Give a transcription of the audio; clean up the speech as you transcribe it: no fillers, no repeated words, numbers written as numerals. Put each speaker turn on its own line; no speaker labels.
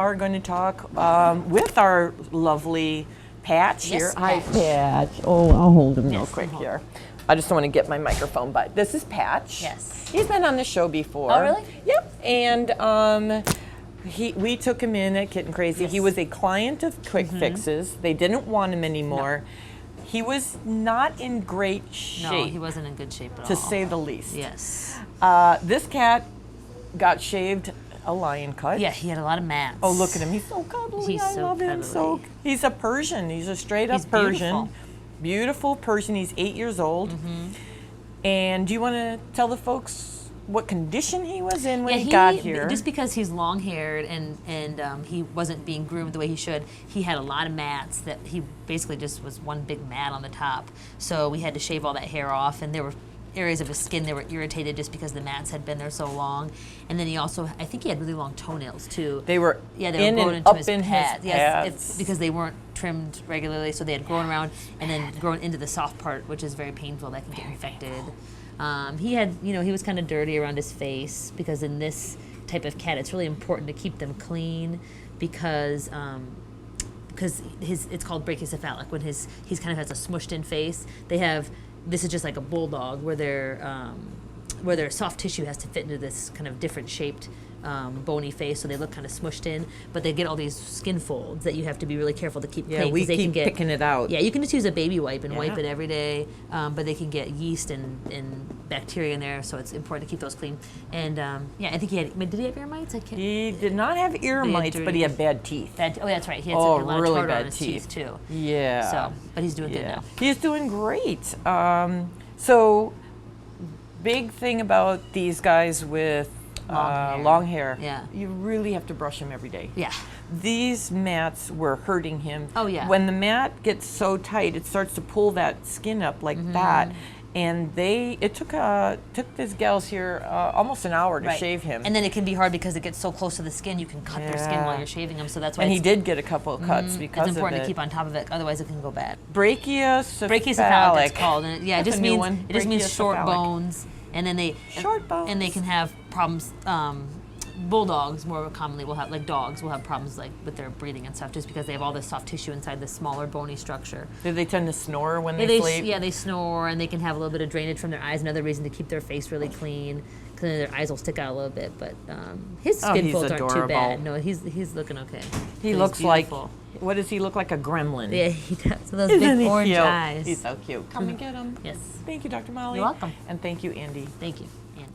are going to talk with our lovely Patch here. Hi, Patch. Oh, I'll hold him real quick here. I just don't want to get my microphone, but this is Patch.
Yes.
He's been on the show before.
Oh, really?
Yep. And we took him in at Kitten Crazy.
Yes.
He was a client of Quick Fixes. They didn't want him anymore. No. He was not in great shape.
No, he wasn't in good shape at all.
To say the least.
Yes.
This cat got shaved a lion cut.
Yeah, he had a lot of mats.
Oh, look at him. He's so cuddly.
He's
I
so
love him. So
cuddly.
he's a Persian. He's a straight up
He's
Persian.
beautiful.
Beautiful Persian. He's 8 years old. And do you want to tell the folks what condition he was in when he got here?
Just because he's long haired and he wasn't being groomed the way he should, he had a lot of mats that he basically just was one big mat on the top. So we had to shave all that hair off, and there were areas of his skin that were irritated just because the mats had been there so long. And then he also, I think he had really long toenails too.
They were
they
in
were growing
and
into
up
his
in
pads.
his
Yes,
pads.
it's because they weren't trimmed regularly, so they had grown around and then grown into the soft part, which is very painful. That can get infected. He had, he was kind of dirty around his face because in this type of cat, it's really important to keep them clean because it's called brachycephalic when he's kind of has a smushed in face. This is just like a bulldog where their soft tissue has to fit into this kind of different shaped bony face, so they look kind of smushed in, but they get all these skin folds that you have to be really careful to keep clean.
Yeah, we keep picking it out.
Yeah, you can just use a baby wipe and wipe it every day, but they can get yeast and bacteria in there, so it's important to keep those clean. And I think did he have ear mites?
He did not have ear mites, but he had bad teeth.
Oh, that's right. He had a lot
really
of tartar
bad
on his teeth too.
Yeah.
So, but he's doing good now.
He's doing great. So, big thing about these guys with long hair.
Yeah.
You really have to brush him every day.
Yeah.
These mats were hurting him.
Oh, yeah.
When the mat gets so tight, it starts to pull that skin up like that. And it took these gals here almost an hour to shave him.
And then it can be hard because it gets so close to the skin, you can cut their skin while you're shaving them. So that's why.
And he did get a couple of cuts because
it's important
of
to keep on top of it, otherwise it can go bad.
Brachycephalic.
It's called. And it just means short
Brachycephalic.
bones. And then they can have problems. Bulldogs more commonly will have, like dogs, will have problems like with their breathing and stuff, just because they have all this soft tissue inside the smaller bony structure.
Do they tend to snore when they sleep?
Yeah, they snore, and they can have a little bit of drainage from their eyes. Another reason to keep their face really clean, because their eyes will stick out a little bit. But his skin folds aren't too bad. No, he's looking okay.
He looks like. What does he look like? A gremlin.
Yeah, he does. So those big orange eyes.
He's so cute. Come and get him.
Yes.
Thank you, Dr. Molly.
You're welcome.
And thank you, Andy.
Thank you, Andy.